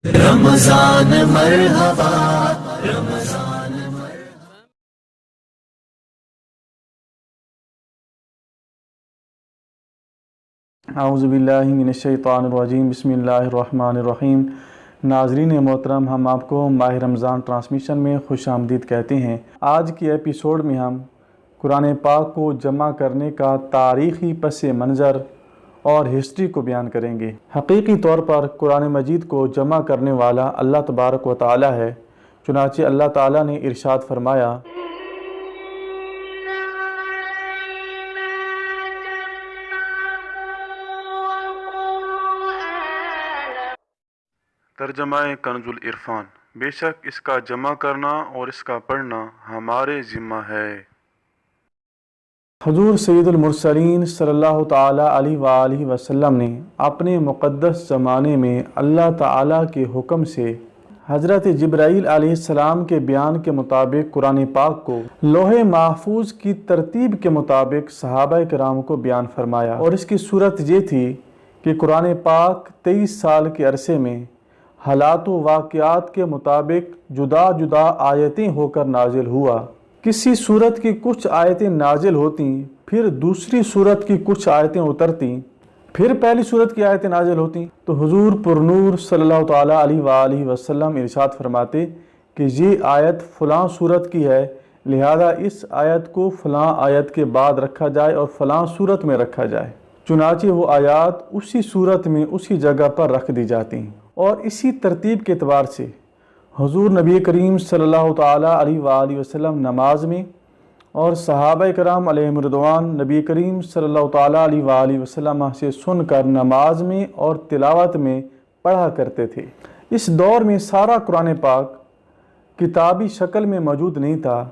رمضان مرحبا رمضان مرحبا۔ اعوذ باللہ من الشیطان الرجیم، بسم اللہ الرحمن الرحیم۔ ناظرین محترم، ہم آپ کو ماہ رمضان ٹرانسمیشن میں خوش آمدید کہتے ہیں۔ آج کی ایپیسوڈ میں ہم قرآن پاک کو جمع کرنے کا تاریخی پس منظر اور ہسٹری کو بیان کریں گے۔ حقیقی طور پر قرآن مجید کو جمع کرنے والا اللہ تبارک و تعالی ہے، چنانچہ اللہ تعالیٰ نے ارشاد فرمایا، ترجمہ کنز العرفان، بے شک اس کا جمع کرنا اور اس کا پڑھنا ہمارے ذمہ ہے۔ حضور سید المرسلین صلی اللہ تعالیٰ علیہ وآلہ وسلم نے اپنے مقدس زمانے میں اللہ تعالیٰ کے حکم سے حضرت جبرائیل علیہ السلام کے بیان کے مطابق قرآن پاک کو لوح محفوظ کی ترتیب کے مطابق صحابہ کرام کو بیان فرمایا، اور اس کی صورت یہ تھی کہ قرآن پاک 23 سال کے عرصے میں حالات و واقعات کے مطابق جدا جدا آیتیں ہو کر نازل ہوا۔ کسی صورت کی کچھ آیتیں نازل ہوتیں، پھر دوسری صورت کی کچھ آیتیں اترتیں، پھر پہلی صورت کی آیتیں نازل ہوتیں، تو حضور پرنور صلی اللہ تعالیٰ علیہ وآلہ وسلم ارشاد فرماتے کہ یہ آیت فلاں صورت کی ہے، لہذا اس آیت کو فلاں آیت کے بعد رکھا جائے اور فلاں صورت میں رکھا جائے۔ چنانچہ وہ آیات اسی صورت میں اسی جگہ پر رکھ دی جاتی ہیں، اور اسی ترتیب کے اعتبار سے حضور نبی کریم صلی اللہ تعالیٰ علیہ وآلہ وسلم نماز میں اور صحابہ کرام علیہم رضوان نبی کریم صلی اللہ تعالیٰ علیہ وآلہ وسلم سے سن کر نماز میں اور تلاوت میں پڑھا کرتے تھے۔ اس دور میں سارا قرآن پاک کتابی شکل میں موجود نہیں تھا،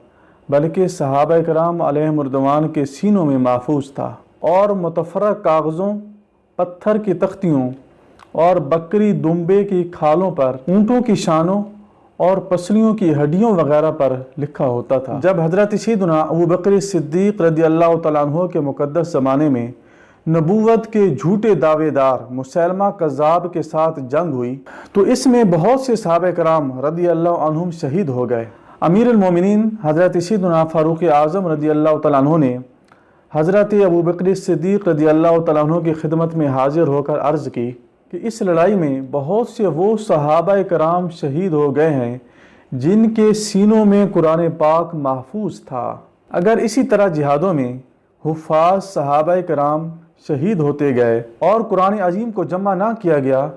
بلکہ صحابہ کرام علیہم رضوان کے سینوں میں محفوظ تھا، اور متفرق کاغذوں، پتھر کی تختیوں اور بکری دمبے کی کھالوں پر، اونٹوں کی شانوں اور پسلیوں کی ہڈیوں وغیرہ پر لکھا ہوتا تھا۔ جب حضرت سیدنا ابو بکر صدیق رضی اللہ تعالیٰ عنہ کے مقدس زمانے میں نبوت کے جھوٹے دعوے دار مسیلمہ کذاب کے ساتھ جنگ ہوئی، تو اس میں بہت سے صحابہ کرام رضی اللہ عنہم شہید ہو گئے۔ امیر المومنین حضرت سیدنا فاروق اعظم رضی اللہ تعالیٰ عنہ نے حضرت ابو بکر صدیق رضی اللہ تعالیٰ عنہ کی خدمت میں حاضر ہو کر عرض کی کہ اس لڑائی میں بہت سے وہ صحابہ کرام شہید ہو گئے ہیں جن کے سینوں میں قرآن پاک محفوظ تھا۔ اگر اسی طرح جہادوں میں حفاظ صحابہ کرام شہید ہوتے گئے اور قرآن عظیم کو جمع نہ کیا گیا،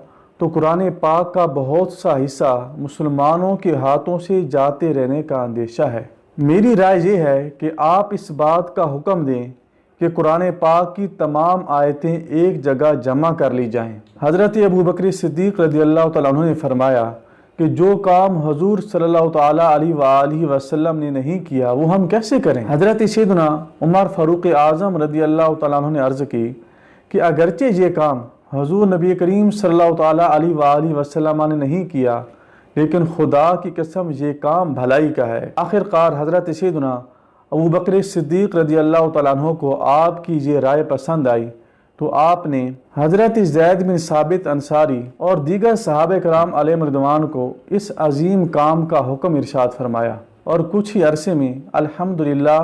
تو قرآن پاک کا بہت سا حصہ مسلمانوں کے ہاتھوں سے جاتے رہنے کا اندیشہ ہے۔ میری رائے یہ ہے کہ آپ اس بات کا حکم دیں کہ قرآن پاک کی تمام آیتیں ایک جگہ جمع کر لی جائیں۔ حضرت ابو بکر صدیق رضی اللہ تعالیٰ عنہ نے فرمایا کہ جو کام حضور صلی اللہ تعالیٰ علیہ وآلہ وسلم نے نہیں کیا وہ ہم کیسے کریں؟ حضرت سیدنا عمر فاروق اعظم رضی اللہ تعالیٰ عنہ نے عرض کی کہ اگرچہ یہ کام حضور نبی کریم صلی اللہ تعالیٰ علیہ وآلہ وسلم نے نہیں کیا، لیکن خدا کی قسم یہ کام بھلائی کا ہے۔ آخر کار حضرت سیدنا ابو بکر صدیق رضی اللہ تعالیٰ عنہ کو آپ کی یہ رائے پسند آئی، تو آپ نے حضرت زید بن ثابت انصاری اور دیگر صحابہ کرام علیہم رضوان کو اس عظیم کام کا حکم ارشاد فرمایا، اور کچھ ہی عرصے میں الحمدللہ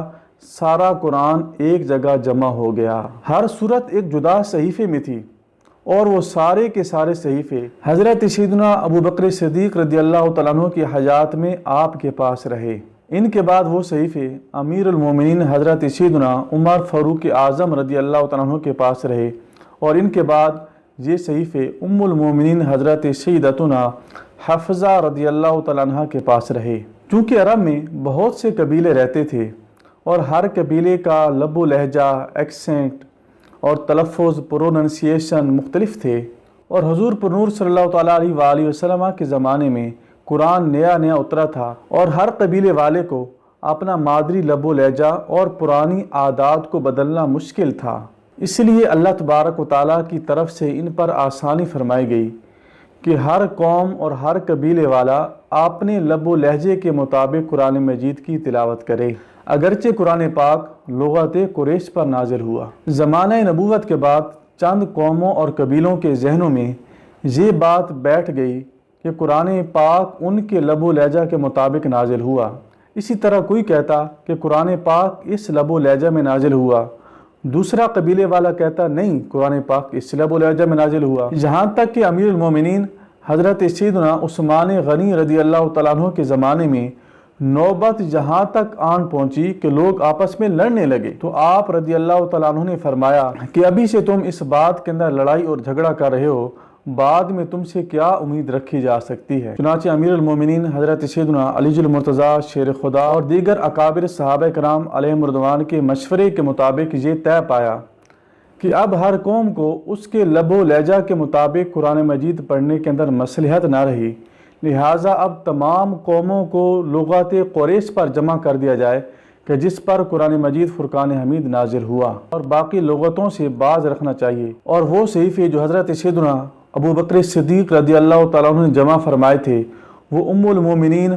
سارا قرآن ایک جگہ جمع ہو گیا۔ ہر صورت ایک جدا صحیفے میں تھی، اور وہ سارے کے سارے صحیفے حضرت سیدنا ابو بکر صدیق رضی اللہ تعالیٰ عنہ کی حیات میں آپ کے پاس رہے۔ ان کے بعد وہ صحیفے امیر المومنین حضرت سیدنا عمر فاروق اعظم رضی اللہ تعالیٰ عنہ کے پاس رہے، اور ان کے بعد یہ صحیفے ام المومنین حضرت سیدتنا حفصہ رضی اللہ تعالیٰ عنہ کے پاس رہے۔ چونکہ عرب میں بہت سے قبیلے رہتے تھے، اور ہر قبیلے کا لب و لہجہ، ایکسنٹ اور تلفظ، پروننسیشن مختلف تھے، اور حضور پرنور صلی اللہ تعالیٰ علیہ وآلہ وسلم کے زمانے میں قرآن نیا نیا اترا تھا، اور ہر قبیلے والے کو اپنا مادری لب و لہجہ اور پرانی عادات کو بدلنا مشکل تھا۔ اس لیے اللہ تبارک و تعالیٰ کی طرف سے ان پر آسانی فرمائی گئی کہ ہر قوم اور ہر قبیلے والا اپنے لب و لہجے کے مطابق قرآن مجید کی تلاوت کرے۔ اگرچہ قرآن پاک لغت قریش پر نازل ہوا، زمانہ نبوت کے بعد چند قوموں اور قبیلوں کے ذہنوں میں یہ بات بیٹھ گئی کہ قرآن پاک ان کے لب و لہجہ کے مطابق نازل ہوا۔ اسی طرح کوئی کہتا کہ قرآن پاک اس لب و لہجہ میں نازل ہوا، دوسرا قبیلے والا کہتا نہیں قرآن پاک اس لب و لہجہ میں نازل ہوا، جہاں تک کہ امیر المومنین حضرت سیدنا عثمان غنی رضی اللہ تعالیٰ عنہ کے زمانے میں نوبت جہاں تک آن پہنچی کہ لوگ آپس میں لڑنے لگے، تو آپ رضی اللہ تعالیٰ عنہ نے فرمایا کہ ابھی سے تم اس بات کے اندر لڑائی اور جھگڑا کر رہے ہو، بعد میں تم سے کیا امید رکھی جا سکتی ہے۔ چنانچہ امیر المومنین حضرت سیدنا علی المرتضیٰ شیر خدا اور دیگر اکابر صحابہ کرام علیہم رضوان کے مشورے کے مطابق یہ طے پایا کہ اب ہر قوم کو اس کے لب و لہجہ کے مطابق قرآن مجید پڑھنے کے اندر مصلحت نہ رہی، لہٰذا اب تمام قوموں کو لغات قریش پر جمع کر دیا جائے کہ جس پر قرآن مجید فرقان حمید نازل ہوا، اور باقی لغتوں سے باز رکھنا چاہیے۔ اور وہ صحیفے جو حضرت سیدنا ابو بکر صدیق رضی اللہ تعالیٰ عنہ نے جمع فرمائے تھے، وہ ام المومنین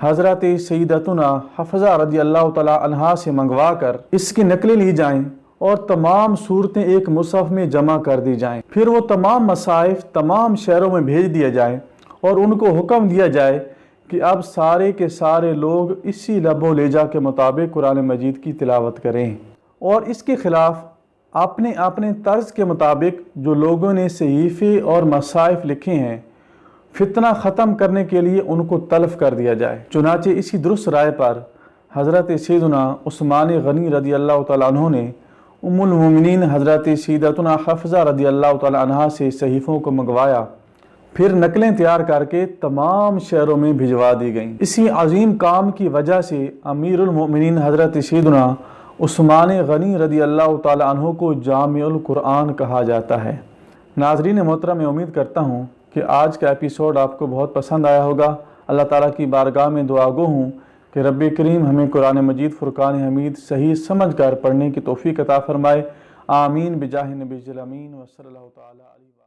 حضرت سیدتنا حفصہ رضی اللہ تعالیٰ عنہا سے منگوا کر اس کی نقلیں لی جائیں اور تمام صورتیں ایک مصحف میں جمع کر دی جائیں، پھر وہ تمام مصائف تمام شہروں میں بھیج دیا جائیں اور ان کو حکم دیا جائے کہ اب سارے کے سارے لوگ اسی لب و لہجہ کے مطابق قرآن مجید کی تلاوت کریں، اور اس کے خلاف اپنے اپنے طرز کے مطابق جو لوگوں نے صحیفے اور مصائف لکھے ہیں فتنہ ختم کرنے کے لیے ان کو تلف کر دیا جائے۔ چنانچہ اسی درست رائے پر حضرت سیدنا عثمان غنی رضی اللہ تعالیٰ عنہ نے ام المومنین حضرت سیدتنا حفصہ رضی اللہ تعالیٰ عنہا سے صحیفوں کو منگوایا، پھر نقلیں تیار کر کے تمام شہروں میں بھجوا دی گئیں۔ اسی عظیم کام کی وجہ سے امیر المومنین حضرت سیدنا عثمان غنی رضی اللہ تعالیٰ عنہ کو جامع القرآن کہا جاتا ہے۔ ناظرین محترم، میں امید کرتا ہوں کہ آج کا ایپیسوڈ آپ کو بہت پسند آیا ہوگا۔ اللہ تعالیٰ کی بارگاہ میں دعا گو ہوں کہ رب کریم ہمیں قرآن مجید فرقان حمید صحیح سمجھ کر پڑھنے کی توفیق عطا فرمائے۔ آمین بجاہ نبی الامین و صلی اللہ تعالیٰ علیہ وسلم۔